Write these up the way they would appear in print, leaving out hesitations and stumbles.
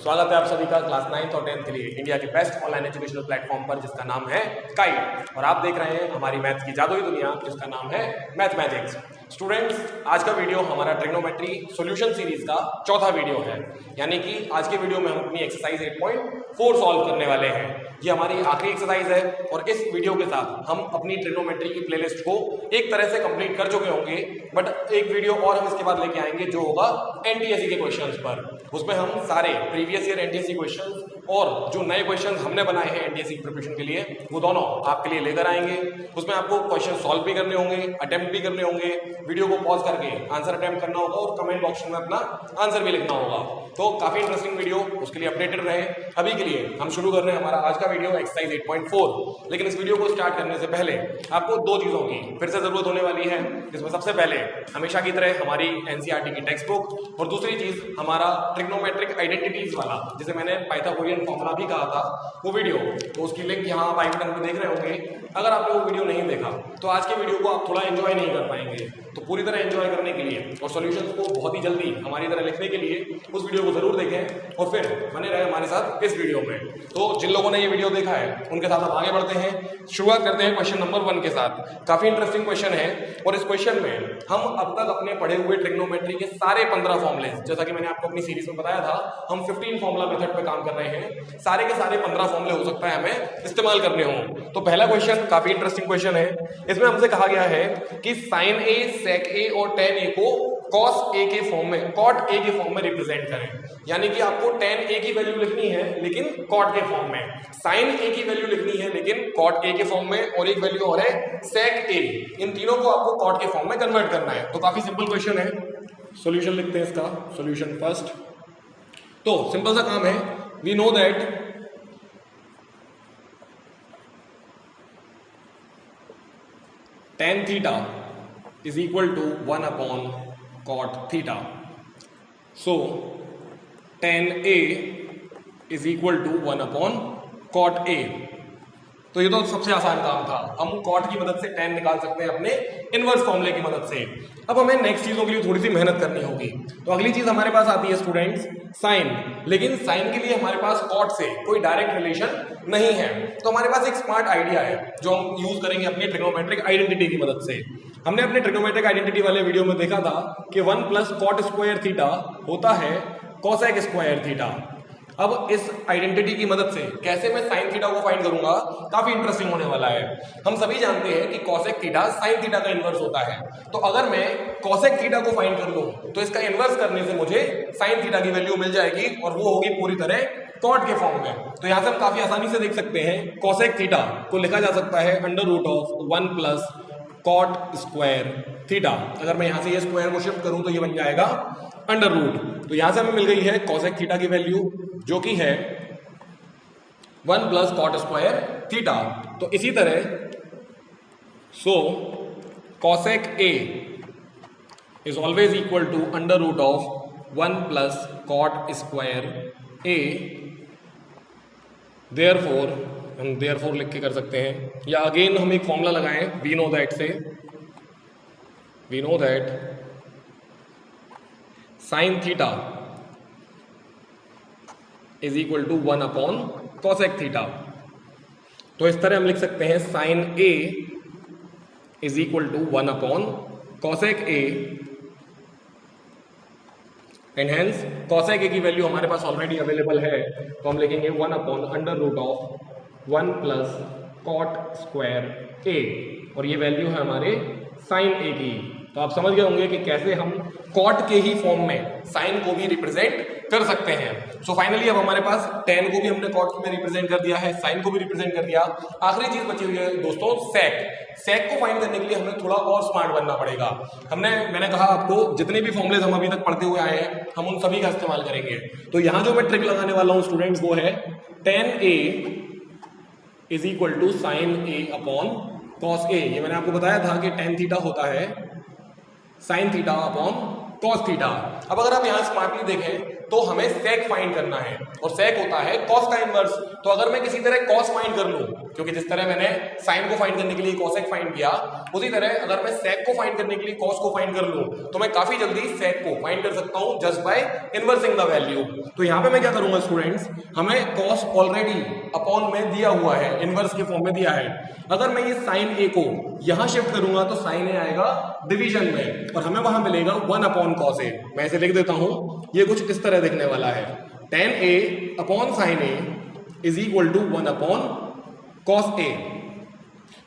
स्वागत है आप सभी का क्लास 9th और 10th के लिए इंडिया के बेस्ट ऑनलाइन एजुकेशनल प्लेटफॉर्म पर, जिसका नाम है काइट। और आप देख रहे हैं हमारी मैथ्स की जादुई दुनिया, जिसका नाम है मैथमेटिक्स। स्टूडेंट्स, आज का वीडियो हमारा ट्रिग्नोमेट्री सॉल्यूशन सीरीज का चौथा वीडियो है, यानी कि आज के वीडियो में हम अपनी एक्सरसाइज 8.4 सॉल्व करने वाले हैं। ये हमारी आखिरी एक्सरसाइज है और इस वीडियो के साथ हम अपनी ट्रिग्नोमेट्री की प्लेलिस्ट को एक तरह से कंप्लीट कर चुके होंगे, बट एक वीडियो और हम इसके बाद लेके आएंगे जो होगा एनटीएससी के क्वेश्चंस पर। उसमें हम सारे प्रीवियस ईयर एनटीएससी क्वेश्चंस और जो नए क्वेश्चंस हमने बनाए हैं एनटीएससी की प्रिपरेशन के लिए, वो दोनों आपके लिए लेकर आएंगे। उसमें आपको क्वेश्चन सॉल्व भी करने होंगे, अटेम्प्ट भी करने होंगे, वीडियो को पॉज करके आंसर अटेम्प्ट करना होगा और कमेंट बॉक्स में अपना आंसर भी लिखना होगा। तो काफी इंटरेस्टिंग वीडियो, उसके लिए अपडेटेड रहे। अभी के लिए हम शुरू कर रहे हैं हमारा आज का वीडियो एक्सरसाइज 8.4। लेकिन इस वीडियो को स्टार्ट करने से पहले आपको दो चीजों की फिर से जरूरत होने वाली है, जिसमें सबसे पहले हमेशा की तरह हमारी एनसीईआरटी की टेक्स्ट बुक और दूसरी चीज हमारा ट्रिग्नोमेट्रिक आइडेंटिटीज वाला, जिसे मैंने पाइथागोरियन फॉर्मूला भी कहा था, वो वीडियो। तो उसकी लिंक यहाँ आप आई बटन पे देख रहे होंगे। अगर आपने वो वीडियो नहीं देखा तो आज के वीडियो को आप थोड़ा एंजॉय नहीं कर पाएंगे। तो पूरी तरह एंजॉय करने के लिए और सॉल्यूशंस को बहुत ही जल्दी हमारी तरह लिखने के लिए उस वीडियो को जरूर देखें और फिर बने रहे हमारे साथ इस वीडियो में। तो जिन लोगों ने ये वीडियो देखा है उनके साथ हम आगे बढ़ते हैं। शुरुआत करते हैं क्वेश्चन नंबर 1 के साथ। काफी इंटरेस्टिंग क्वेश्चन है और इस क्वेश्चन में हम अब तक अपने पढ़े हुए ट्रिग्नोमेट्री के सारे 15 फॉर्मूले, जैसा कि मैंने आपको अपनी सीरीज में बताया था, हम 15 फॉर्मूला मेथड पे काम कर रहे हैं। सारे के सारे 15 फॉर्मूले हो सकता है हमें इस्तेमाल करने हों। तो पहला क्वेश्चन काफी इंटरेस्टिंग क्वेश्चन है। इसमें हमसे कहा गया है कि साइन ए, सेक ए और टेन ए को कॉस ए के फॉर्म में, कॉट ए के फॉर्म में रिप्रेजेंट करें। यानी कि आपको टेन ए की वैल्यू लिखनी है लेकिन कॉट के फॉर्म में, साइन ए की वैल्यू लिखनी है लेकिन कॉट ए के फॉर्म में, और एक वैल्यू और है सेक ए। इन तीनों को आपको कॉट के फॉर्म में कन्वर्ट करना है। तो काफी सिंपल क्वेश्चन है। सॉल्यूशन लिखते हैं इसका, सॉल्यूशन फर्स्ट। तो सिंपल सा काम है। We know that tan theta is equal to 1 upon cot theta. So tan A is equal to 1 upon cot A. तो ये तो सबसे आसान काम था। हम कॉट की मदद से tan निकाल सकते हैं अपने इनवर्स फॉर्मूले की मदद से। अब हमें नेक्स्ट चीजों के लिए थोड़ी सी मेहनत करनी होगी। तो अगली चीज हमारे पास आती है स्टूडेंट्स साइन। लेकिन साइन के लिए हमारे पास कॉट से कोई डायरेक्ट रिलेशन नहीं है। तो हमारे पास एक स्मार्ट आइडिया है जो हम यूज करेंगे अपनी ट्रिग्नोमेट्रिक आइडेंटिटी की मदद से। हमने अपने ट्रिग्नोमेट्रिक आइडेंटिटी वाले वीडियो में देखा था कि 1 प्लस कॉट स्क्वायर थीटा होता है कोसेक स्क्वायर थीटा। अब इस आइडेंटिटी की मदद से कैसे मैं साइन थीटा को फाइंड करूंगा, काफी इंटरेस्टिंग होने वाला है। हम सभी जानते हैं कि कोसेक थीटा साइन थीटा का इनवर्स होता है। तो अगर मैं कोसेक थीटा को फाइंड कर लूं तो इसका इनवर्स करने से मुझे साइन थीटा की वैल्यू मिल जाएगी और वो होगी पूरी तरह कॉट के फॉर्म में। तो यहां से हम काफी आसानी से देख सकते हैं कोसेक थीटा को लिखा जा सकता है under root of 1 plus cot square theta. अगर मैं यहां से ये स्क्वायर को शिफ्ट करूं तो ये बन जाएगा अंडर रूट। तो यहां से हमें मिल गई है कोसेक थीटा की वैल्यू जो कि है 1 प्लस कॉट स्क्वायर थीटा। तो इसी तरह so cosec A is always equal to under root of 1 plus cot square A. Therefore हम देयरफॉर लिख के कर सकते हैं, या अगेन हम एक फॉर्मूला लगाएं वी नो दैट से। We know that sin theta is equal to 1 upon cosec theta. तो इस तरह हम लिख सकते हैं sign A is equal to 1 upon cosec A, and hence cosec A की वैल्यू हमारे पास ऑलरेडी अवेलेबल है। तो हम लिखेंगे 1 upon under root of 1 plus cot square A, और ये वैल्यू है हमारे साइन ए की। तो आप समझ गए होंगे कि कैसे हम कॉट के ही फॉर्म में साइन को भी रिप्रेजेंट कर सकते हैं। सो फाइनली अब हमारे पास टेन को भी हमने कॉट में रिप्रेजेंट कर दिया है, साइन को भी रिप्रेजेंट कर दिया। आखिरी चीज बची हुई है दोस्तों सेक। सेक को फाइंड करने के लिए हमें थोड़ा और स्मार्ट बनना पड़ेगा। मैंने कहा आपको जितने भी फॉर्मुलेज हम अभी तक पढ़ते हुए आए हैं हम उन सभी का इस्तेमाल करेंगे। तो यहां जो मैं ट्रिक लगाने वाला हूं स्टूडेंट्स वो है tan A is equal to sine A upon cos A. ये मैंने आपको बताया था कि tan थीटा होता है sine theta upon cos theta. अब अगर आप यहां स्मार्टली देखें तो हमें सेक फाइंड करना है और सेक होता है कॉस का इनवर्स। तो अगर मैं किसी तरह कॉस फाइंड कर लूं, क्योंकि जिस तरह मैंने साइन को फाइंड करने के लिए कोसेक फाइंड किया, उसी तरह अगर मैं सेक को फाइंड करने के लिए कॉस को फाइंड कर लूं तो मैं काफी जल्दी सेक को फाइंड कर सकता हूं जस्ट बाय इनवर्सिंग द वैल्यू। तो यहां पे मैं क्या करूंगा स्टूडेंट्स, हमें कॉस ऑलरेडी अपॉन में दिया हुआ है, इनवर्स के फॉर्म में दिया है। अगर मैं ये साइन ए को यहां शिफ्ट करूंगा तो साइन ए आएगा डिवीजन में और हमें वहां मिलेगा 1 अपॉन कॉस ए। मैं इसे लिख देता हूं, ये कुछ इस तरह दिखने वाला है, tan a upon sine A is equal to 1 upon cos A.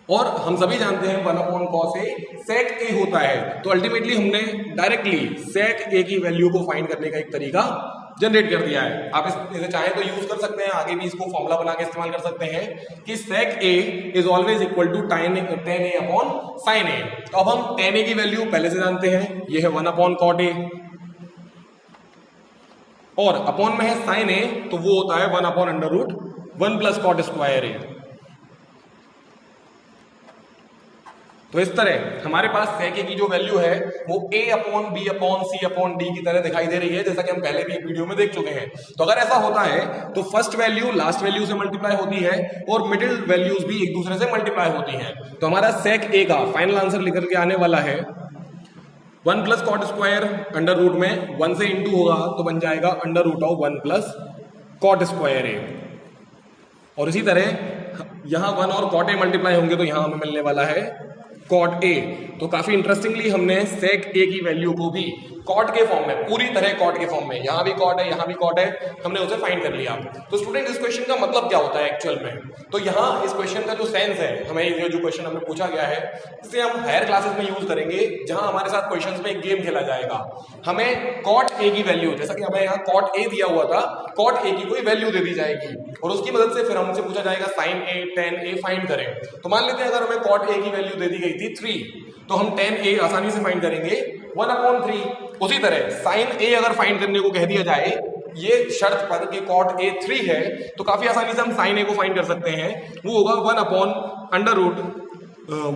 और हम सभी जानते हैं 1 अपॉन कॉस ए सेक ए होता है। तो अल्टीमेटली हमने डायरेक्टली सेक ए की वैल्यू को फाइंड करने का एक तरीका जनरेट कर दिया है। आप इसे चाहें तो यूज कर सकते हैं, आगे भी इसको फॉर्मूला बना के इस्तेमाल कर सकते हैं कि sec A is always equal to tan a upon sine A. तो अब हम tan a की वैल्यू पहले से जानते हैं, ये है 1 अपॉन कॉट ए और अपॉन में है साइन ए, तो वो होता है 1 upon under root 1 plus cot square A. तो इस तरह हमारे पास सेक ए की जो वैल्यू है वो a upon B upon C upon D की तरह दिखाई दे रही है, जैसा कि हम पहले भी एक वीडियो में देख चुके हैं। तो अगर ऐसा होता है तो फर्स्ट वैल्यू लास्ट वैल्यू से मल्टीप्लाई होती है और मिडिल वैल्यूज भी एक दूसरे से मल्टीप्लाई होती हैं। तो हमारा सेक ए का फाइनल आंसर निकल के आने वाला है 1 plus cot square under root में 1 से इंटू होगा तो बन जाएगा under root of 1 plus cot square A. और इसी तरह यहां 1 और कॉट ए मल्टीप्लाई होंगे तो यहां हमें मिलने वाला है कॉट ए। तो काफी इंटरेस्टिंगली हमने सेक ए की वैल्यू को भी कॉट के फॉर्म में, पूरी तरह कॉट के फॉर्म में, यहां भी कॉट है यहां भी कॉट है, हमने उसे फाइंड कर लिया। तो स्टूडेंट इस क्वेश्चन का मतलब क्या होता है एक्चुअल में, तो यहां इस क्वेश्चन का जो सेंस है, हमें ये जो क्वेश्चन हमें पूछा गया है इसे हम हायर क्लासेस में यूज करेंगे, जहां हमारे साथ क्वेश्चंस में एक गेम खेला जाएगा। हमें कॉट ए की वैल्यू, जैसा कि हमें यहाँ कॉट ए दिया हुआ था, कॉट ए की कोई वैल्यू दे दी जाएगी और उसकी मदद से फिर हमसे पूछा जाएगा साइन ए tan ए फाइंड करें। तो मान लेते हैं अगर हमें कॉट ए की वैल्यू दे दी गई थी 3, तो हम tan ए आसानी से फाइंड करेंगे 1 अपॉन 3। उसी तरह साइन ए अगर फाइंड करने को कह दिया जाए ये शर्त पर कि कॉट ए 3 है, तो काफी आसानी से हम साइन ए को फाइंड कर सकते हैं, वो होगा 1 upon under root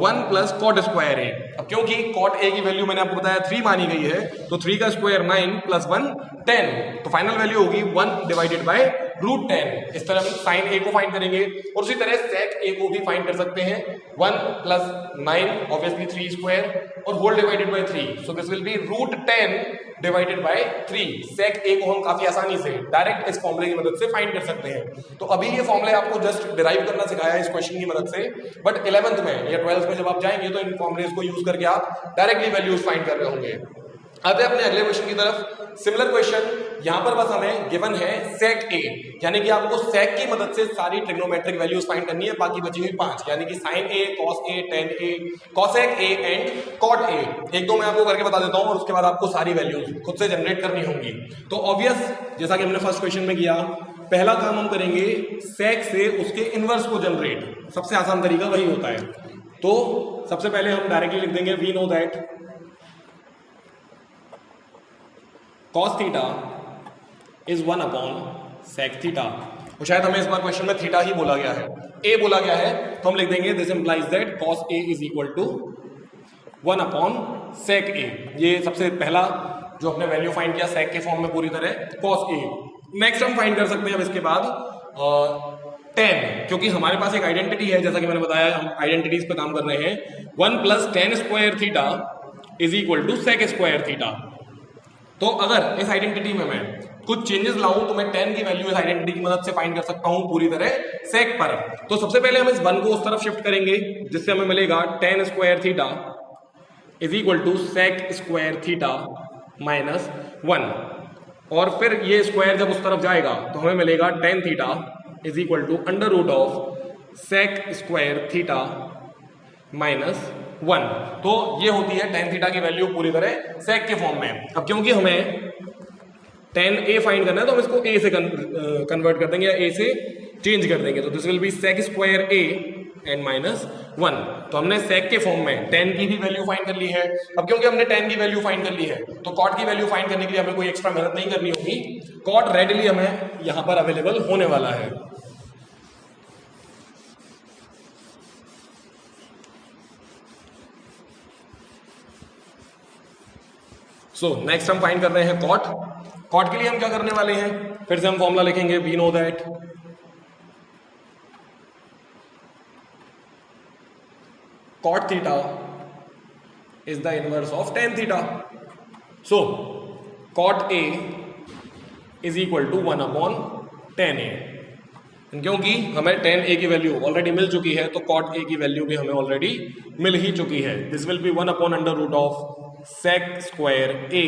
1 plus cot square A. अब क्योंकि कॉट ए की वैल्यू मैंने आपको बताया 3 मानी गई है, तो 3 का स्क्वायर 9 प्लस 1 10, तो फाइनल वैल्यू होगी 1 डिवाइडेड बाय रूट 10। इस तरह हम साइन ए को फाइंड करेंगे और उसी तरह सेक ए को भी फाइंड कर सकते हैं 1 प्लस 9 ऑब्वियसली 3 स्क्वायर और whole divided by 3, so this will be root 10 divided by 3। Sec A को हम काफी आसानी से डायरेक्ट इस फॉर्मूले की मदद से फाइंड कर सकते हैं। तो अभी ये फॉर्मूले आपको जस्ट डिराइव करना सिखाया इस क्वेश्चन की मदद से, बट 11th में या 12th में जब आप जाएंगे तो इन फॉर्मूलेस को यूज करके आप डायरेक्टली वैल्यूज फाइंड कर रहे होंगे। आते हैं अपने अगले क्वेश्चन की तरफ। सिमिलर क्वेश्चन, यहां पर बस हमें गिवन है सेक ए, यानी कि आपको सेक की मदद से सारी ट्रिग्नोमेट्रिक वैल्यूज फाइंड करनी है, बाकी बची हुई 5, यानी कि sin A, cos A, tan A, cosec A and cot A. एक दो मैं आपको करके बता देता हूं और उसके बाद आपको सारी वैल्यूज खुद से जनरेट करनी होंगी। तो ऑब्वियस, जैसा कि हमने फर्स्ट क्वेश्चन में किया, पहला काम हम करेंगे सेक से उसके इनवर्स को जनरेट, सबसे आसान तरीका वही होता है। तो सबसे पहले हम डायरेक्टली लिख देंगे we know that cos theta is 1 upon sec theta. और शायद हमें इस बार क्वेश्चन में थीटा ही बोला गया है, a बोला गया है, तो हम लिख देंगे this implies that cos a is equal to 1 upon sec a। ये सबसे पहला जो हमने वैल्यू फाइंड किया sec के फॉर्म में पूरी तरह cos a। नेक्स्ट हम फाइंड कर सकते हैं अब इसके बाद tan, क्योंकि हमारे पास एक आइडेंटिटी है, जैसा कि मैंने बताया हम आइडेंटिटीज पे काम कर रहे हैं। 1 plus tan square theta is equal to sec square theta. तो अगर इस आइडेंटिटी में मैं कुछ चेंजेस लाऊं तो मैं tan की वैल्यू इस आइडेंटिटी की मदद से फाइंड कर सकता हूं पूरी तरह sec पर। तो सबसे पहले हम इस 1 को उस तरफ शिफ्ट करेंगे, जिससे हमें मिलेगा tan square theta is equal to sec square theta minus 1, और फिर ये स्क्वायर जब उस तरफ जाएगा तो हमें मिलेगा tan theta is equal to under root of sec square theta minus 1। तो ये होती है tan थीटा की वैल्यू पूरी तरह sec के फॉर्म में। अब क्योंकि हमें tan a फाइंड करना है तो हम इसको a से कन्वर्ट कर देंगे या a से चेंज कर देंगे, तो this will B sec square a and minus 1। तो हमने sec के फॉर्म में tan की भी वैल्यू फाइंड कर ली है। अब क्योंकि हमने tan की वैल्यू फाइंड कर ली है तो cot की वैल्यू फाइंड करने के लिए हमें कोई एक्स्ट्रा मेहनत नहीं करनी होगी, cot रेडिली हमें यहां पर अवेलेबल होने वाला है। सो नेक्स्ट हम फाइंड कर रहे हैं cot। कॉट के लिए हम क्या करने वाले हैं, फिर से हम फॉर्मूला लिखेंगे, we know that cot theta is the inverse of tan theta. So cot A is equal to 1 upon tan A. क्योंकि हमें tan A की वैल्यू ऑलरेडी मिल चुकी है तो cot A की वैल्यू भी हमें ऑलरेडी मिल ही चुकी है. This will be 1 upon under root of sec square A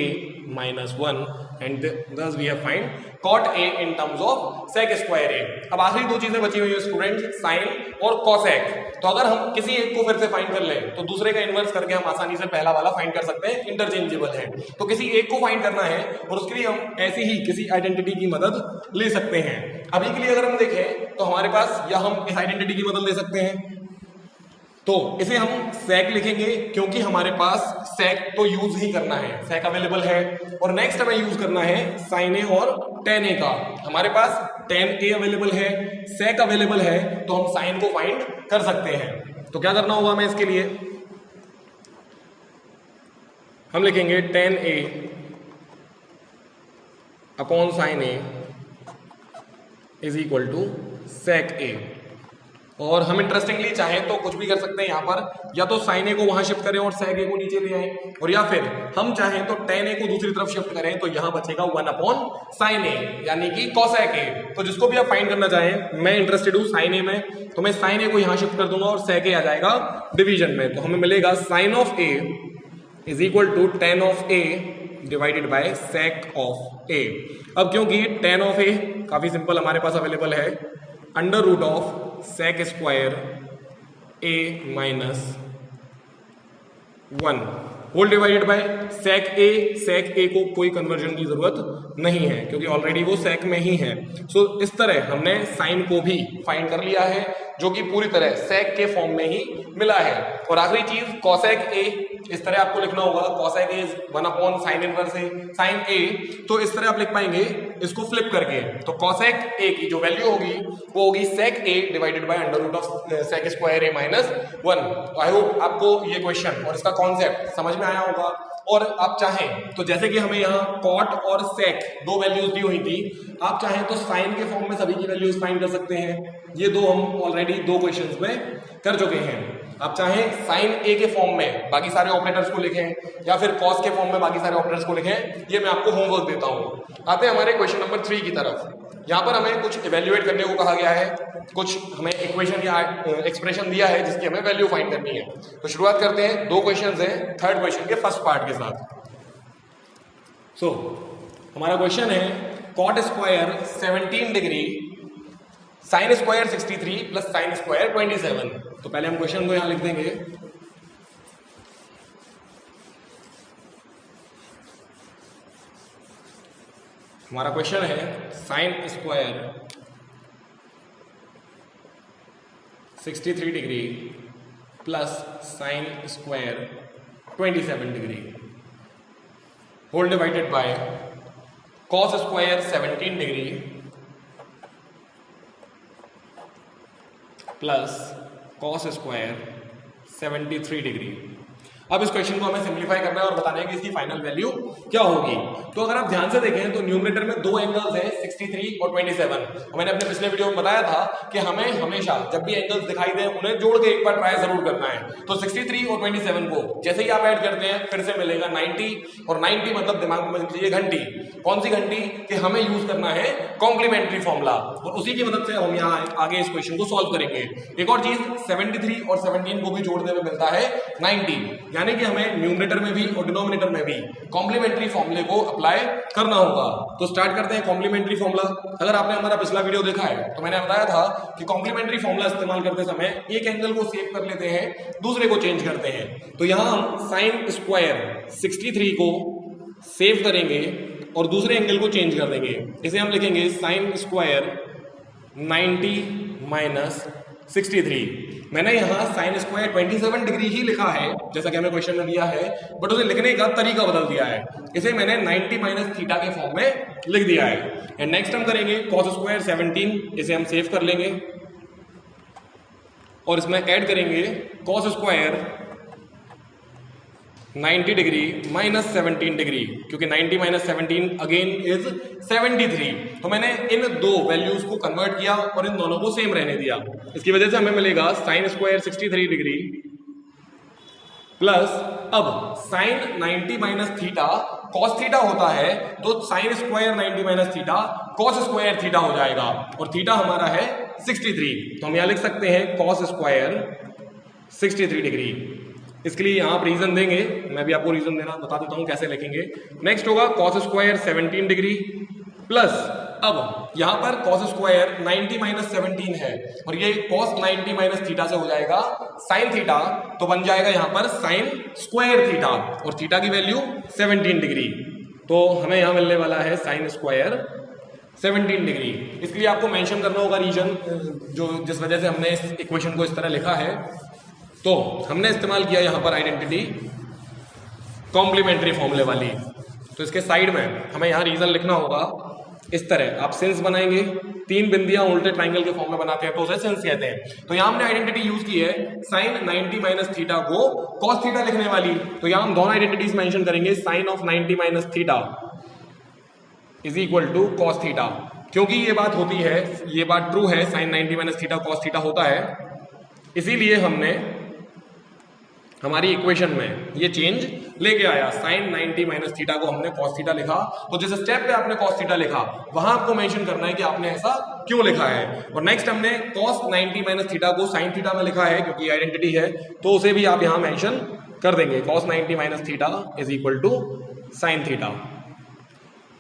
minus 1 and thus we have find cot A in terms of sec square A. अब आखिरी दो चीजें बची हुई है स्टूडेंट, साइन और cosec. तो अगर हम किसी एक को फिर से फाइंड कर लें तो दूसरे का इन्वर्स करके हम आसानी से पहला वाला फाइंड कर सकते हैं, इंटरचेंजेबल है. तो किसी एक को फाइंड करना है और उसके लिए हम ऐसी ही किसी आइडेंटिटी की मदद ले सकते हैं. अभी के लिए अगर हम देखें तो हमारे पास या हम इस आइडेंटिटी की मदद ले सकते हैं, तो इसे हम sec लिखेंगे क्योंकि हमारे पास sec तो यूज ही करना है, sec अवेलेबल है. और नेक्स्ट हमें यूज करना है sin A और tan A का. हमारे पास tan A अवेलेबल है, sec अवेलेबल है, तो हम sin को फाइंड कर सकते हैं. तो क्या करना होगा हमें इसके लिए, हम लिखेंगे tan A upon sin A is equal to sec A. और हम इंटरेस्टिंगली चाहें तो कुछ भी कर सकते हैं यहाँ पर, या तो sin A को वहां शिफ्ट करें और sec A को नीचे ले आए, और या फिर हम चाहें तो tan A को दूसरी तरफ शिफ्ट करें तो यहाँ बचेगा 1 अपॉन sin A यानी कि cosec A. तो जिसको भी आप फाइंड करना चाहें, मैं इंटरेस्टेड हूँ sin A में, तो मैं sin A को यहाँ शिफ्ट कर दूंगा और sec A आ जाएगा डिवीजन में. तो हमें मिलेगा sin of A is equal to tan of A divided by sec of A. अब क्योंकि tan ऑफ A काफी सिंपल हमारे पास अवेलेबल है, under root of sec square A minus 1 whole divided by sec A को कोई conversion की जरूरत नहीं है क्योंकि ऑलरेडी वो sec में ही है. सो इस तरह हमने sin को भी फाइंड कर लिया है जो कि पूरी तरह sec के फॉर्म में ही मिला है. और आखिरी चीज cosec A, इस तरह आपको लिखना होगा, cosec A is 1 upon sin inverse A sin A. तो इस तरह आप लिख पाएंगे इसको फ्लिप करके. तो cosec A की जो वैल्यू होगी वो होगी sec A divided by under root of sec square A minus 1. तो आई होप आपको ये क्वेश्चन और इसका कॉन्सेप्ट समझ में आया होगा. और आप चाहें तो जैसे कि हमें यहाँ cot और sec दो वैल्यूज दी हुई थी, आप चाहें तो sin के फॉर्म में सभी की वैल्यूज फाइंड कर सकते हैं. ये दो हम ऑलरेडी दो क्वेश्चंस में कर चुके हैं. आप चाहें sin A के फॉर्म में बाकी सारे ऑपरेटर्स को लिखें या फिर cos के फॉर्म में बाकी सारे ऑपरेटर्स को लिखें, ये मैं आपको होमवर्क देता हूँ. आते हैं हमारे क्वेश्चन नंबर 3 की तरफ. यहाँ पर हमें कुछ इवेल्युएट करने को कहा गया है, कुछ हमें इक्वेशन या एक्सप्रेशन दिया है जिसकी हमें वैल्यू फाइंड करनी है. तो शुरुआत करते हैं, दो क्वेश्चंस हैं थर्ड क्वेश्चन के फर्स्ट पार्ट के साथ. सो हमारा क्वेश्चन है cot square 17 degree sin square 63 plus sin square 27. तो पहले हम क्वेश्चन को यहां लिख देंगे. हमारा क्वेश्चन है sin square 63 degree plus sin square 27 degree whole divided by cos square 17 degree plus cos square 73 degree. अब इस क्वेश्चन को हमें सिंप्लीफाई करना है और बताना है कि इसकी फाइनल वैल्यू क्या होगी. तो अगर आप ध्यान से देखें तो न्यूमरेटर में दो एंगल्स हैं 63 और 27. मैंने अपने पिछले वीडियो में बताया था कि हमें हमेशा जब भी एंगल्स दिखाई दें उन्हें जोड़ के एक बार ट्राई जरूर करना है. तो 63 और 27 को जैसे ही आप ऐड करते हैं फिर से मिलेगा 90, और 90 मतलब दिमाग में समझ लीजिए घंटी. कौन सी घंटी? कि हमें यूज करना है कॉम्प्लीमेंट्री फॉर्मूला, और उसी की मदद से हम यहाँ आगे इस क्वेश्चन को सॉल्व करेंगे. एक और चीज, 73 और 17 को भी जोड़ने में मिलता है 90, यानी कि हमें न्यूमरेटर में भी और डिनोमिनेटर में भी कॉम्प्लीमेंट्री फॉर्मूले को अप्लाई करना होगा. तो स्टार्ट करते हैं कॉम्प्लीमेंट्री फॉर्मूला. अगर आपने हमारा पिछला वीडियो देखा है तो मैंने बताया था कि कॉम्प्लीमेंट्री फॉर्मूला इस्तेमाल करते समय एक एंगल को सेव कर लेते हैं, दूसरे को चेंज करते हैं. तो यहां हम sin स्क्वायर 63 को सेव करेंगे और दूसरे एंगल को चेंज कर देंगे. इसे हम लिखेंगे sin स्क्वायर 90 माइनस 63. मैंने यहाँ sin स्क्वायर 27 डिग्री ही लिखा है जैसा कि हमें क्वेश्चन में दिया है, बट उसे लिखने का तरीका बदल दिया है. इसे मैंने 90 माइनस थीटा के फॉर्म में लिख दिया है. एंड नेक्स्ट हम करेंगे cos स्क्वायर 17, इसे हम सेव कर लेंगे और इसमें ऐड करेंगे cos square 90 degree minus 17 degree, क्योंकि 90 माइनस 17 अगेन इज 73। तो मैंने इन दो वैल्यूज को कन्वर्ट किया और इन दोनों को सेम रहने दिया। इसकी वजह से हमें मिलेगा साइन स्क्वायर 63 डिग्री प्लस, अब sin 90 minus theta cos theta होता है, तो sign square 90 minus theta cos square theta हो जाएगा, और थीटा हमारा है 63। तो हम यहां लिख सकते हैं कॉस स्क्वायर 63 डिग्री। इसके लिए यहां आप रीजन देंगे, मैं भी आपको रीजन देना बता देता हूं कैसे लिखेंगे। नेक्स्ट होगा कॉस स्क्वायर 17 डिग्री प्लस, अब यहां पर कॉस स्क्वायर 90 माइनस 17 है और ये कॉस 90 माइनस थीटा से हो जाएगा साइन थीटा, तो बन जाएगा यहां पर साइन स्क्वायर थीटा, और थीटा की वैल्यू 17 डिग्री। तो हमें यहां मिलने वाला है साइन स्क्वायर 17 डिग्री। इसके लिए आपको मेंशन करना होगा रीजन, जो जिस वजह से हमने इस इक्वेशन को इस तरह लिखा है। तो हमने इस्तेमाल किया यहां पर आइडेंटिटी कॉम्प्लीमेंट्री फॉर्मूले वाली, तो इसके साइड में हमें यहां रीजन लिखना होगा इस तरह। आप सिंस बनाएंगे, तीन बिंदियां उल्टे ट्राइंगल के फॉर्म में बनाते हैं तो उसे सिंस कहते हैं। तो यहां हमने आइडेंटिटी यूज की है साइन 90 माइनस थीटा को कॉस थीटा लिखने वाली, तो यहां हम दोनों आइडेंटिटीज मेंशन करेंगे। Sin of 90 minus theta is equal to cos theta, क्योंकि ये बात होती है, ये बात ट्रू है, sin 90 minus theta cos theta होता है, इसीलिए हमने हमारी इक्वेशन में ये चेंज लेके आया। साइन 90 माइनस थीटा को हमने कॉस थीटा लिखा, तो जिस स्टेप पे आपने कॉस थीटा लिखा वहां आपको मेंशन करना है कि आपने ऐसा क्यों लिखा है। और नेक्स्ट हमने कॉस 90 माइनस थीटा को साइन थीटा में लिखा है, क्योंकि आइडेंटिटी है, तो उसे भी आप यहां मेंशन कर देंगे। Cos 90 minus theta is equal to sine theta.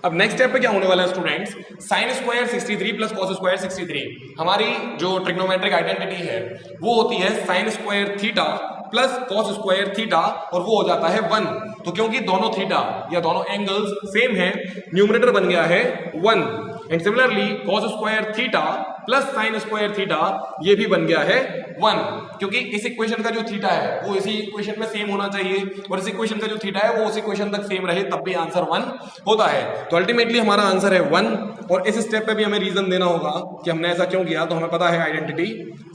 अब नेक्स्ट स्टेप पे क्या होने वाला है students, sine square 63 plus cos square 63, हमारी जो ट्रिग्नोमेट्रिक आइडेंटिटी है वो होती है sine square theta plus cos square theta, और वो हो जाता है 1। तो क्योंकि दोनों थीटा या दोनों एंगल्स सेम है, न्यूमरेटर बन गया है 1, and similarly cos square theta plus sign square theta ये भी बन गया है 1, क्योंकि इस इक्वेशन का जो थीटा है वो इसी इक्वेशन में सेम होना चाहिए, और इस इक्वेशन का जो थीटा है वो उस इक्वेशन तक सेम रहे, तब भी आंसर 1 होता है। तो अल्टीमेटली हमारा आंसर है 1, और इस स्टेप पे भी हमें रीजन देना होगा कि हमने ऐसा क्यों किया। तो हमें पता है identity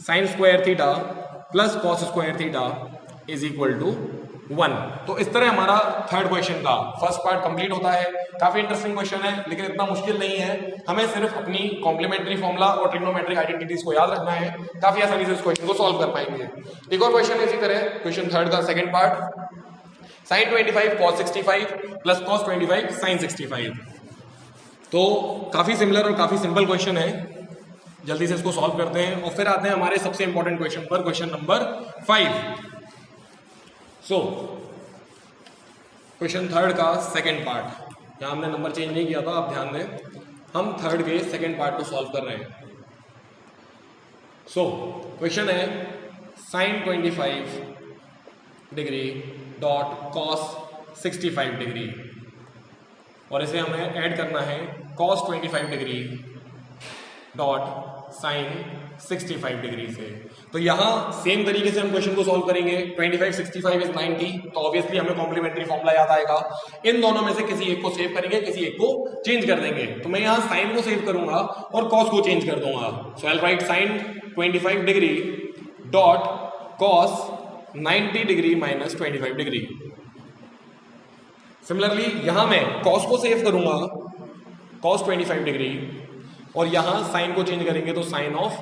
sine square theta plus cos square theta is equal to 1। तो इस तरह हमारा थर्ड क्वेश्चन का फर्स्ट पार्ट कंप्लीट होता है। काफी इंटरेस्टिंग क्वेश्चन है, लेकिन इतना मुश्किल नहीं है, हमें सिर्फ अपनी कॉम्प्लीमेंट्री फॉर्मूला और ट्रिग्नोमेट्रिक आइडेंटिटीज को याद रखना है, काफी आसानी से इस क्वेश्चन को सॉल्व कर पाएंगे। एक और क्वेश्चन इसी तरह, क्वेश्चन थर्ड का second part, sine 25 cos 65 plus cos 25 sine 65। तो काफी सिमिलर और काफी सिंपल क्वेश्चन है, जल्दी से इसको सॉल्व करते हैं और फिर आते हैं हमारे सबसे इंपॉर्टेंट क्वेश्चन पर, question number 5। So question third का सेकंड पार्ट, यहां हमने नंबर चेंज नहीं किया था, आप ध्यान दें, हम थर्ड के सेकंड पार्ट को सॉल्व कर रहे हैं। सो क्वेश्चन है sine 25 degree dot cos 65 degree, और इसे हमें ऐड करना है cos 25 degree dot sine 65 degree से। तो यहां सेम तरीके से हम क्वेश्चन को सॉल्व करेंगे। 25 65 इज 90, तो ऑब्वियसली हमें कॉम्प्लीमेंट्री फॉर्मूला याद आएगा। इन दोनों में से किसी एक को सेव करेंगे, किसी एक को चेंज कर देंगे। तो मैं यहां साइन को सेव करूंगा और कॉस को चेंज कर दूंगा। So I will write sine 25 degree dot cos 90 degree minus 25 degree. Similarly यहां मैं कॉस को सेव करूंगा, कॉस 25 डिग्री, और यहां साइन को चेंज करेंगे तो sine of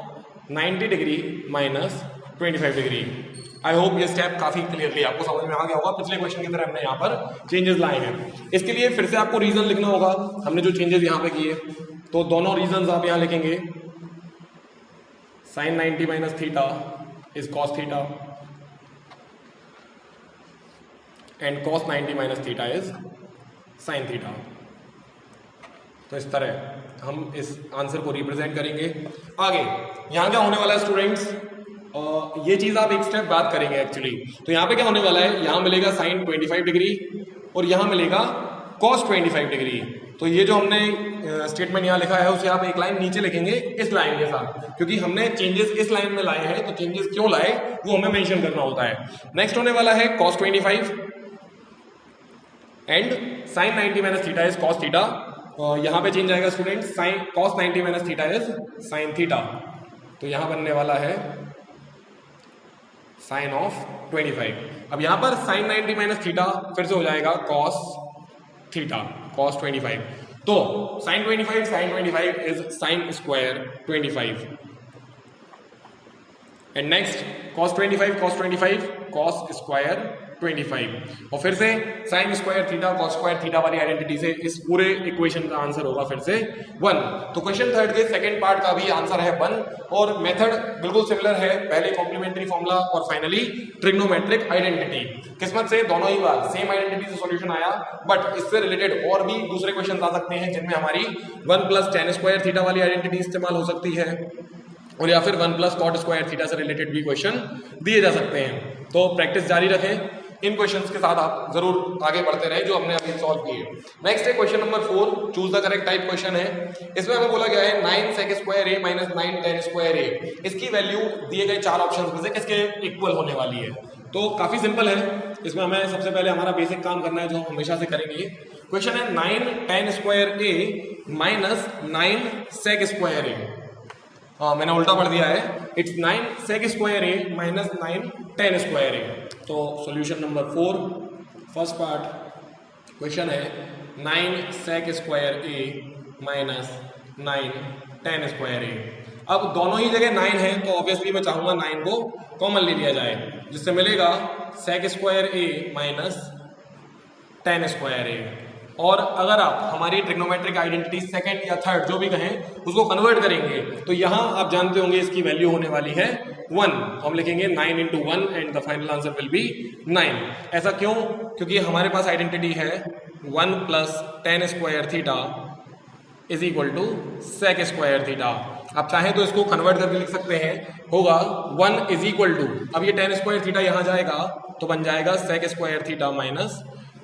90 degree minus 25 degree. I hope ये स्टेप काफी क्लियरली आपको समझ में आ गया होगा। पिछले क्वेश्चन की तरह हमने यहाँ पर चेंजेस लाए हैं। इसके लिए फिर से आपको रीजन लिखना होगा, हमने जो चेंजेस यहाँ पे किए, तो दोनों रीजन आप यहाँ लिखेंगे। Sine 90 minus theta is cos theta and cos 90 minus theta is sine theta. तो इस तरह हम इस आंसर को रिप्रेजेंट करेंगे। आगे यहाँ क्या होने वाला है स्टूडेंट्स, ये चीज आप एक स्टेप बाद करेंगे एक्चुअली। तो यहाँ पे क्या होने वाला है, यहाँ मिलेगा साइन 25 डिग्री और यहाँ मिलेगा कॉस 25 डिग्री। तो ये जो हमने स्टेटमेंट यहाँ लिखा है उसे आप एक लाइन नीचे लिखेंगे इस लाइन के साथ, क्योंकि हमने चेंजेस इस लाइन में लाए हैं, तो चेंजेस क्यों लाए वो हमें मेंशन करना होता है। नेक्स्ट होने वाला है cos 25 and sine 90 minus theta is cos theta. यहाँ पे चेंज आएगा student, sine cos 90 minus theta is sine theta. तो यहाँ बनने वाला है साइन ऑफ 25। अब यहाँ पर साइन 90 माइनस थीटा फिर से हो जाएगा कॉस थीटा, कॉस 25। तो sine 25 is sine square 25 and next cos 25 cos square 25 और फिर से sine square theta cos square theta वाली आइडेंटिटी से इस पूरे इक्वेशन का आंसर होगा फिर से 1। तो क्वेश्चन थर्ड के सेकंड पार्ट का भी आंसर है 1 और मेथड बिल्कुल सिमिलर है, पहले कॉम्प्लीमेंट्री फॉर्मूला और फाइनली ट्रिग्नोमेट्रिक आइडेंटिटी। किस्मत से दोनों ही बार सेम आइडेंटिटी से सॉल्यूशन आया, बट इससे रिलेटेड और भी दूसरे क्वेश्चन आ सकते हैं जिनमें हमारी 1 प्लस tan स्क्वायर थीटा वाली आइडेंटिटी इस्तेमाल हो सकती है और या फिर 1 प्लस cot स्क्वायर थीटा से रिलेटेड भी क्वेश्चन दिए जा सकते हैं। तो प्रैक्टिस जारी रखें, इन क्वेश्चंस के साथ आप जरूर आगे बढ़ते रहे जो हमने अभी सॉल्व किए। नेक्स्ट है question number 4, choose the correct type question है। इसमें हमें बोला गया है 9 sec square a minus 9 tan square a, इसकी वैल्यू दिए गए 4 ऑप्शन में से किसके इक्वल होने वाली है। तो काफी सिंपल है, इसमें हमें सबसे पहले हमारा बेसिक काम करना है जो हम हमेशा से करेंगे। क्वेश्चन है 9 tan square a minus 9 sec square a। हाँ, मैंने उल्टा पढ़ दिया है, it's 9 sec square a minus 9 tan square a। तो solution number 4 first part question है 9 sec square a minus 9 tan square a। अब दोनों ही जगह 9 है तो ऑब्वियसली मैं चाहूंगा 9 को कॉमन ले लिया जाए, जिससे मिलेगा sec square a minus tan square a। और अगर आप हमारी ट्रिग्नोमेट्रिक आइडेंटिटी सेकंड या थर्ड जो भी कहें उसको कन्वर्ट करेंगे तो यहां आप जानते होंगे इसकी वैल्यू होने वाली है 1। हम लिखेंगे 9 into 1 and the final answer will be 9। ऐसा क्यों? क्योंकि हमारे पास आइडेंटिटी है 1 plus tan square theta is equal to sec square theta. आप चाहें तो इसको कन्वर्ट करके लिख सकते हैं, होगा 1 इज इक्वल टू, अब ये tan स्क्वायर थीटा यहां जाएगा तो बन जाएगा sec square theta minus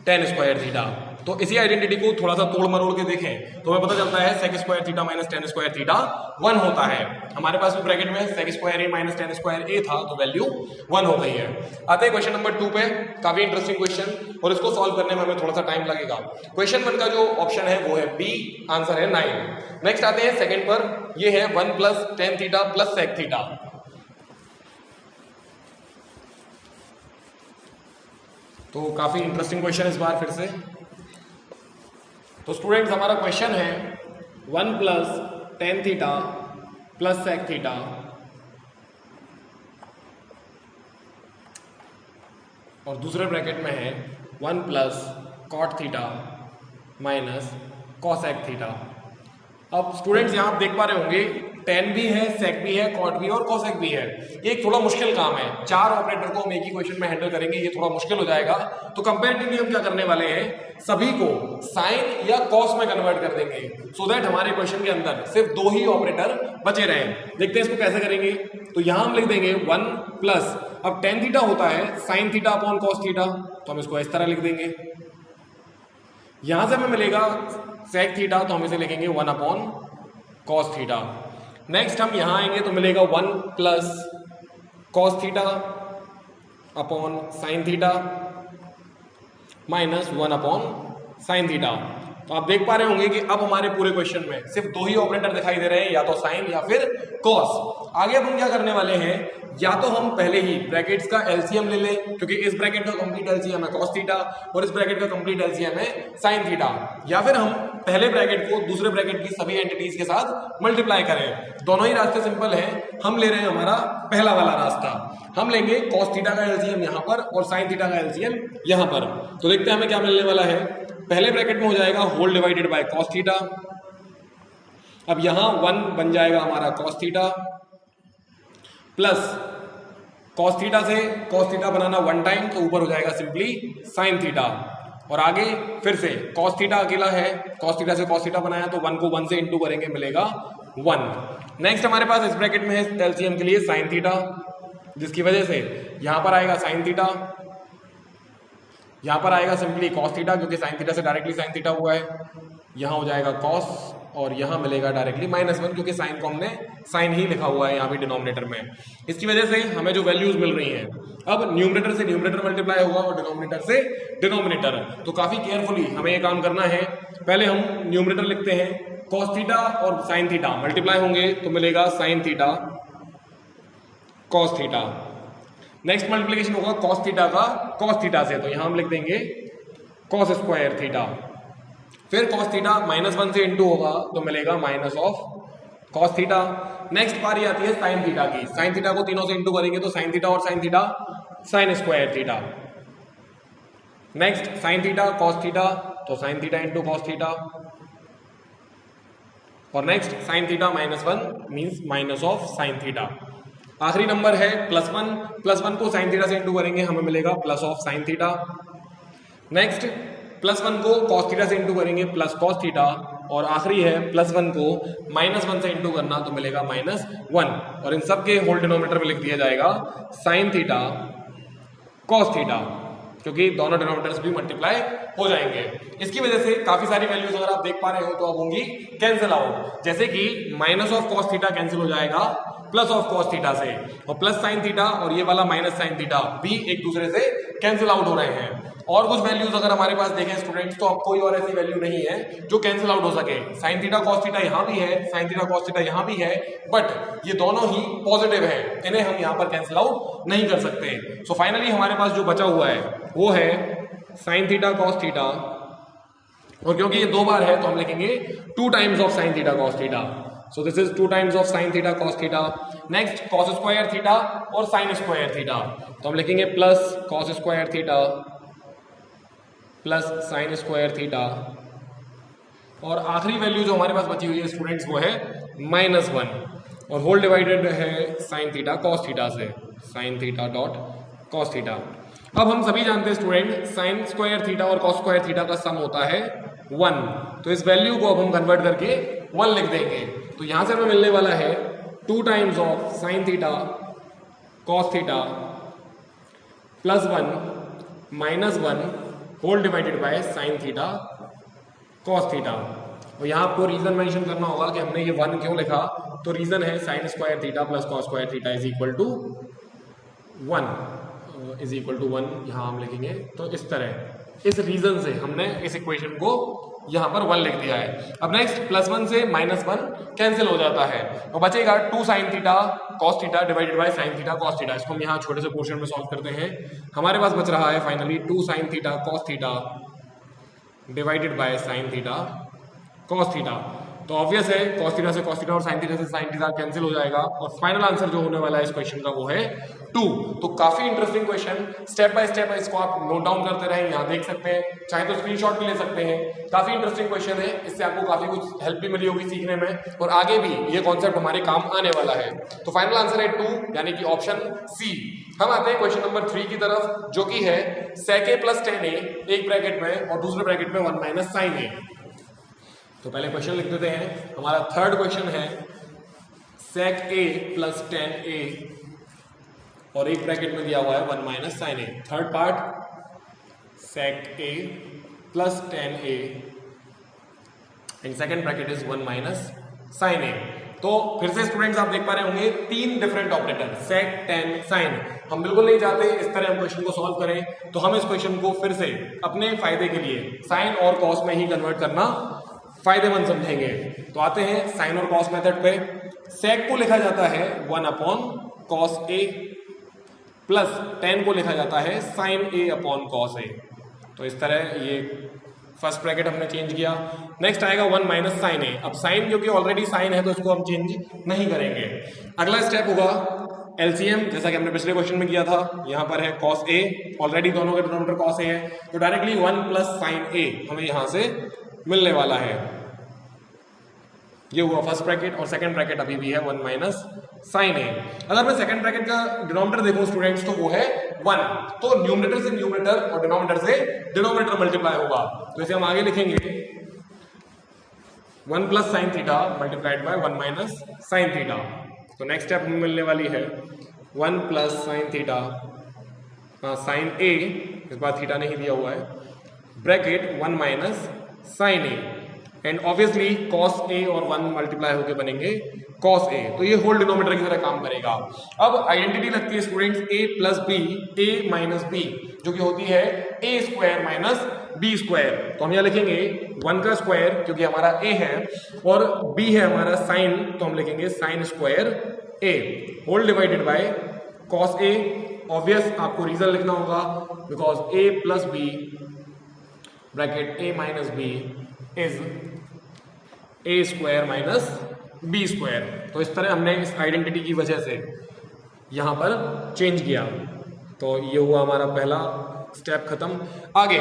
tan square theta. तो इसी आइडेंटिटी को थोड़ा सा तोड़ मरोड़ के देखें तो हमें पता चलता है sec square theta minus tan square theta 1 होता है। हमारे पास भी ब्रैकेट में sec square a minus tan square a था तो वैल्यू 1 हो गई है। आते हैं क्वेश्चन नंबर 2 पे, काफी इंटरेस्टिंग क्वेश्चन और इसको सॉल्व करने में हमें थोड़ा सा टाइम लगेगा। क्वेश्चन 1 का जो ऑप्शन है वो है बी, आंसर है 9। नेक्स्ट आते हैं सेकंड पर, ये है 1 plus tan theta plus sec theta. तो काफी इंटरेस्टिंग क्वेश्चन इस बार फिर से। तो स्टूडेंट्स हमारा क्वेश्चन है 1 plus tan theta plus sec theta और दूसरे ब्रैकेट में है 1 plus cot theta minus cosec theta. अब स्टूडेंट्स यहाँ आप देख पा रहे होंगे tan भी है, sec भी है, cot भी है और cosec भी है। ये एक थोड़ा मुश्किल काम है, 4 ऑपरेटर को हम एक ही क्वेश्चन में हैंडल करेंगे, ये थोड़ा मुश्किल हो जाएगा। तो कंपैरेटिवली हम क्या करने वाले हैं, सभी को साइन या cos में कन्वर्ट कर देंगे सो दैट हमारे क्वेश्चन के अंदर सिर्फ 2 ही ऑपरेटर बचे रहें। देखते हैं इसको कैसे करेंगे। तो यहां हम लिख देंगे 1 प्लस, अब tan थीटा होता है sine theta upon cos theta, तो हम इसको इस तरह लिख देंगे। यहां से हमें मिलेगा sec थीटा, तो हम इसे लिखेंगे 1 अपॉन cos थीटा। नेक्स्ट हम यहां आएंगे तो मिलेगा 1 plus cos theta upon sine theta minus 1 upon sine theta. तो आप देख पा रहे होंगे कि अब हमारे पूरे क्वेश्चन में सिर्फ 2 ही ऑपरेटर दिखाई दे रहे हैं, या तो साइन या फिर cos। आगे अब हम क्या करने वाले हैं, या तो हम पहले ही ब्रैकेट्स का एलसीएम ले लें, क्योंकि इस ब्रैकेट का कंप्लीट एलसीएम है cos थीटा और इस ब्रैकेट का कंप्लीट एलसीएम है साइन थीटा, या फिर हम पहले ब्रैकेट को दूसरे ब्रैकेट की सभी एंटिटीज के साथ मल्टीप्लाई करें। दोनों ही रास्ते सिंपल हैं, हम ले रहे हैं हमारा पहला वाला रास्ता। हम लेंगे cos थीटा का एलसीएम यहां पर और साइन थीटा का एलसीएम यहां पर। तो देखते हैं हमें क्या मिलने वाला है। पहले ब्रैकेट में हो जाएगा whole divided by cos theta, अब यहां 1 बन जाएगा हमारा cos theta plus cos theta से cos थीटा बनाना 1 टाइम तो ऊपर हो जाएगा सिंपली sin थीटा, और आगे फिर से cos थीटा अकेला है, cos थीटा से cos थीटा बनाया तो 1 को 1 से इंटू करेंगे मिलेगा 1। नेक्स्ट हमारे पास इस ब्रैकेट में है एलसीएम के लिए sin थीटा, जिसकी वजह से यहां पर आएगा sin थीटा, यहां पर आएगा सिंपली cos थीटा क्योंकि sin थीटा से डायरेक्टली sin थीटा हुआ है, यहां हो जाएगा cos और यहां मिलेगा डायरेक्टली -1 क्योंकि साइन को हमने साइन ही लिखा हुआ है यहाँ भी डिनोमिनेटर में। इसकी वजह से हमें जो वैल्यूज मिल रही हैं, अब न्यूमरेटर से न्यूमरेटर मल्टीप्लाई होगा और डिनोमिनेटर से डिनोमिनेटर, तो काफी केयरफुली हमें ये काम करना है। पहले हम न्यूमरेटर लिखते हैं, cos थीटा और साइन थीटा मल्टीप्लाई होंगे तो मिलेगा sine theta cos theta. Next multiplication होगा कॉस थीटा का कॉस थीटा से, तो यहां हम लिख देंगे कॉस स्क्वायर थीटा। फिर कॉस थीटा -1 से इंटू होगा तो मिलेगा minus of cos theta. Next बारी आती है साइन थीटा की। साइन थीटा को तीनों से इंटू करेंगे तो साइन थीटा और sign theta sign square theta. Next sine theta cos theta तो sine theta into cos theta. और next sine theta -1 means minus of sine theta. आखिरी नंबर है +1। +1 को साइन थीटा से इंटू करेंगे हमें मिलेगा plus of sine theta. Next +1 को कॉस थीटा से इंटू करेंगे प्लस कॉस थीटा। और आखिरी है +1 को -1 से इंटू करना तो मिलेगा -1। और इन सब के होल डिनोमिनेटर में लिख दिया जाएगा साइन थीटा कॉस थीटा, क्योंकि दोनों डिनोमिनेटर्स भी मल्टीप्लाई हो जाएंगे। इसकी वजह से काफी सारी वैल्यूज अगर आप देख पा रहे हो तो अब होंगी कैंसिल आउट। जैसे कि minus of cos theta cancel हो जाएगा प्लस ऑफ कॉस थीटा से, और प्लस साइन थीटा और ये वाला माइनस साइन थीटा भी एक दूसरे से कैंसिल आउट हो रहे हैं। और कुछ वैल्यूज अगर हमारे पास देखें स्टूडेंट्स तो अब कोई और ऐसी वैल्यू नहीं है जो कैंसिल आउट हो सके। साइन थीटा कॉस थीटा यहां भी है, साइन थीटा कॉस थीटा यहां भी है, बट ये दोनों ही पॉजिटिव है, इन्हें हम यहां पर कैंसिल आउट नहीं कर सकते। सो फाइनली हमारे पास जो बचा हुआ है वो है साइन थीटा कॉस थीटा, और क्योंकि ये 2 बार है तो हम लिखेंगे 2 times of sine theta cos theta. So this is 2 times of sine theta cos theta. Next cos square theta और साइन स्क्वायर थीटा, तो हम लिखेंगे plus cos square theta plus sign square theta. और आखिरी वैल्यू जो हमारे पास बची हुई है स्टूडेंट्स वो है -1, और होल डिवाइडेड है साइन थीटा कॉस थीटा से, sine theta dot cos theta. अब हम सभी जानते हैं स्टूडेंट साइन स्क्वायर थीटा और कॉस स्क्वायर थीटा का सम होता है 1, तो इस वैल्यू को अब हम कन्वर्ट करके 1 लिख देंगे। तो यहां से हमें मिलने वाला है 2 times of sine theta cos theta +1 -1 whole divided by sine theta cos theta. और यहाँ आपको रीजन मेंशन करना होगा कि हमने ये 1 क्यों लिखा, तो रीजन है sine square theta plus cos square theta is equal to 1 यहाँ हम लिखेंगे। तो इस तरह इस रीजन से हमने इस इक्वेशन को यहाँ पर 1 लिख दिया है। अब नेक्स्ट +1 से -1 कैंसिल हो जाता है तो बचेगा 2 sign theta cos theta divided by sine theta cos theta. इसको हम यहाँ छोटे से पोर्शन में सॉल्व करते हैं। हमारे पास बच रहा है finally 2 sign theta cos theta divided by sine theta cos theta. तो ऑब्वियस है कॉस थीटा से कॉस थीटा और साइन थीटा से साइन थीटा कैंसिल हो जाएगा, और फाइनल आंसर जो होने वाला है इस क्वेश्चन का वो है 2। तो काफी interesting question, step by step इसको आप नोट डाउन करते रहें, यहाँ देख सकते हैं, चाहे तो स्क्रीनशॉट भी ले सकते हैं। काफी इंटरेस्टिंग क्वेश्चन है, इससे आपको काफी कुछ हेल्प भी मिली होगी सीखने में, और आगे भी ये कॉन्सेप्ट हमारे काम आने वाला है। तो फाइनल आंसर है 2, यानी कि ऑप्शन सी। हम आते हैं क्वेश्चन नंबर 3 की तरफ, जो कि है sec a प्लस 10a एक ब्रैकेट में और दूसरे ब्रैकेट में 1 माइनस साइन a। तो पहले क्वेश्चन लिख देते हैं। हमारा थर्ड क्वेश्चन है sec a प्लस 10a और एक ब्रैकेट में दिया हुआ है 1 minus sine a। Third part sec a plus 10a and second bracket is 1 minus sine a। तो फिर से स्टूडेंट्स आप देख पा रहे होंगे 3 different operator sec, tan, sin। हम बिल्कुल नहीं चाहते इस तरह हम क्वेश्चन को सॉल्व करें, तो हम इस क्वेश्चन को फिर से अपने फायदे के लिए साइन और कॉस में ही कन्वर्ट करना फायदेमंद समझेंगे। तो आते हैं साइन और कॉस मेथड पे। sec को लिखा जाता है 1 upon cos a plus tan को लिखा जाता है sine a upon cos a। तो इस तरह ये फर्स्ट ब्रैकेट हमने चेंज किया। नेक्स्ट आएगा 1 माइनस साइन a। अब साइन क्योंकि ऑलरेडी साइन है तो इसको हम चेंज नहीं करेंगे। अगला स्टेप होगा एलसीएम, जैसा कि हमने पिछले क्वेश्चन में किया था। यहाँ पर है cos a, ऑलरेडी दोनों का डिनोमिनेटर cos a है, तो डायरेक्टली 1 प्लस साइन a हमें यहाँ से मिलने वाला है। ये हुआ फर्स्ट ब्रैकेट, और सेकंड ब्रैकेट अभी भी है 1 माइनस साइन a। अगर मैं सेकंड ब्रैकेट का डिनोमिनेटर देखूं स्टूडेंट्स तो वो है 1, तो न्यूमरेटर से न्यूमरेटर और डिनोमिनेटर से डिनोमिनेटर मल्टीप्लाई होगा। तो इसे हम आगे लिखेंगे 1 plus sine theta multiplied by 1 minus sine theta. तो नेक्स्ट स्टेप हमें मिलने वाली है 1 plus sine theta sine a, इस बार थीटा नहीं दिया हुआ है, bracket 1 minus sine a, and obviously cos a और 1 मल्टीप्लाई होकर बनेंगे cos a। तो ये होल डिनोमिनेटर की तरह काम करेगा। अब आइडेंटिटी लगती है students a plus b, a minus b, जो कि होती है a square minus b square. तो हम यहाँ लिखेंगे 1 का स्क्वायर क्योंकि हमारा a है, और b है हमारा साइन, तो हम लिखेंगे sine square a whole divided by cos a obvious आपको रीजन लिखना होगा, because A plus B bracket A minus B is A square minus B square. तो इस तरह हमने इस आइडेंटिटी की वजह से यहां पर चेंज किया। तो ये हुआ हमारा पहला स्टेप खत्म। आगे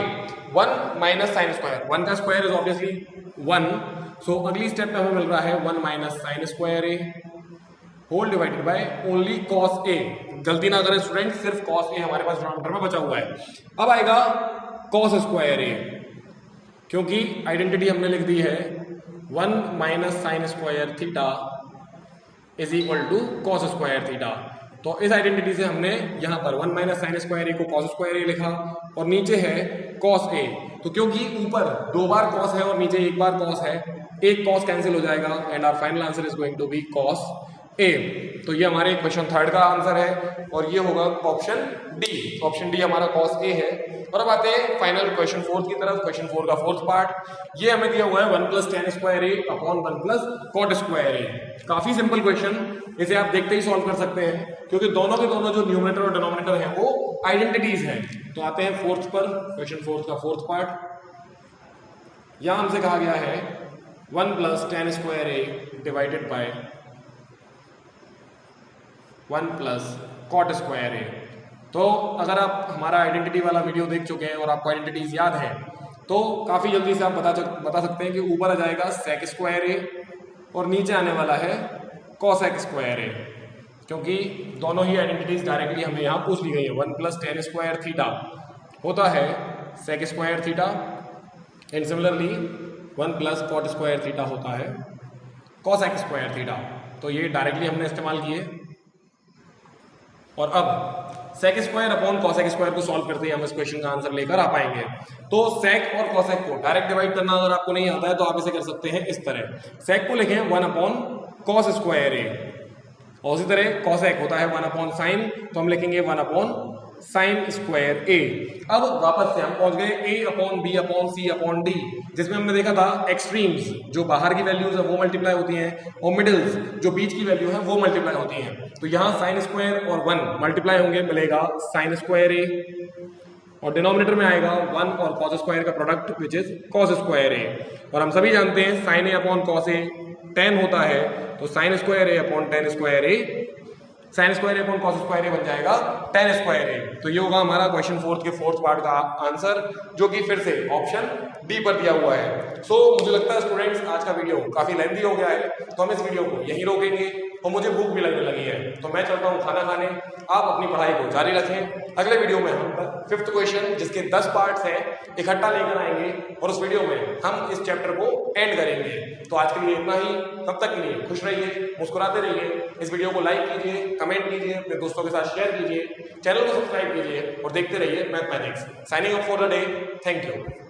1 माइनस साइन स्क्वायर, 1 का स्क्वायर इज ऑब्वियसली 1, सो अगली स्टेप में हमें मिल रहा है 1 minus sine square A whole divided by only cos A. गलती ना करें स्टूडेंट, सिर्फ कॉस ए हमारे पास डिनोमिनेटर में बचा हुआ है। अब आएगा कॉस स्क्वायर ए, क्योंकि आइडेंटिटी हमने लिख दी है 1 minus sine square theta is equal to cos square theta. तो इस आइडेंटिटी से हमने यहां पर 1 माइनस साइन स्क्वायर ए को कॉस स्क्वायर ए लिखा और नीचे है कॉस ए। तो क्योंकि ऊपर 2 बार कॉस है और नीचे 1 बार कॉस है, एक कॉस कैंसिल हो जाएगा and our final answer is going to be cos A. तो ये हमारे क्वेश्चन 3 का आंसर है और ये होगा ऑप्शन डी। ऑप्शन डी हमारा कॉस ए है। और अब आते हैं फाइनल क्वेश्चन 4 की तरफ। क्वेश्चन 4 का 4th पार्ट ये हमें दिया हुआ है 1 plus tan square A upon 1 plus cot square ए। काफी सिंपल क्वेश्चन, इसे आप देखते ही सॉल्व कर सकते हैं क्योंकि दोनों के दोनों जो न्यूमरेटर और डिनोमिनेटर हैं वो आइडेंटिटीज हैं। तो आते हैं 4th पर, क्वेश्चन 4 का 4th पार्ट। यहां हमसे कहा गया है 1 plus tan square A divided by 1 plus cot square A. तो अगर आप हमारा आइडेंटिटी वाला वीडियो देख चुके हैं और आपको आइडेंटिटीज याद है तो काफी जल्दी से आप बता सकते हैं कि ऊपर आ जाएगा सेक स्क्वायर ए और नीचे आने वाला है कॉसेक स्क्वायर ए, क्योंकि दोनों ही आइडेंटिटीज डायरेक्टली हमें यहाँ पूछ ली गई है। 1 प्लस tan स्क्वायर थीटा होता है sec square theta and similarly 1 plus cot square theta होता है कॉसेक स्क्वायर थीटा। तो ये डायरेक्टली हमने इस्तेमाल किए। और अब sec square upon cosec square को सॉल्व करते ही हम इस क्वेश्चन का आंसर लेकर आ पाएंगे। तो सेक और कॉसेक को डायरेक्ट डिवाइड करना अगर आपको नहीं आता है तो आप इसे कर सकते हैं इस तरह। सेक को लिखें 1 अपॉन कॉस स्क्वायर ए और उसी तरह कॉसेक होता है 1 अपॉन साइन, तो हम लिखेंगे 1 अपॉन साइन स्क्वायर ए। अब वापस से हम पहुंच गए ए upon B upon C upon D, जिसमें हमने देखा था एक्सट्रीम्स जो बाहर की वैल्यूज है वो मल्टीप्लाई होती हैं और मिडिल्स जो बीच की वैल्यू है वो मल्टीप्लाई होती हैं। तो यहाँ साइन स्क्वायर और 1 मल्टीप्लाई होंगे, मिलेगा साइन स्क्वायर ए और डिनोमिनेटर में आएगा 1 और कॉस स्क्वायर का product which is cos square A. और हम सभी जानते हैं sign A upon cos A tan होता है, तो sign square A upon tan square A, sine square A upon cos square A बन जाएगा tan स्क्वायर ए। तो ये होगा हमारा क्वेश्चन 4 के 4th पार्ट का आंसर, जो कि फिर से ऑप्शन डी पर दिया हुआ है। सो मुझे लगता है स्टूडेंट्स आज का वीडियो काफी लेंथी हो गया है, तो हम इस वीडियो को यहीं रोकेंगे और मुझे भूख भी लगने लगी है, तो मैं चलता हूँ खाना खाने। आप अपनी पढ़ाई को जारी रखें। अगले वीडियो में हम 5th क्वेश्चन जिसके 10 पार्ट्स हैं इकट्ठा लेकर आएंगे और उस वीडियो में हम इस चैप्टर को एंड करेंगे। तो आज के लिए इतना ही, तब तक के लिए खुश रहिए, मुस्कुराते रहिए। इस वीडियो को लाइक कीजिए, कमेंट कीजिए, अपने दोस्तों के साथ शेयर कीजिए, चैनल को सब्सक्राइब कीजिए और देखते रहिए mathematics. Signing off for the day, thank you.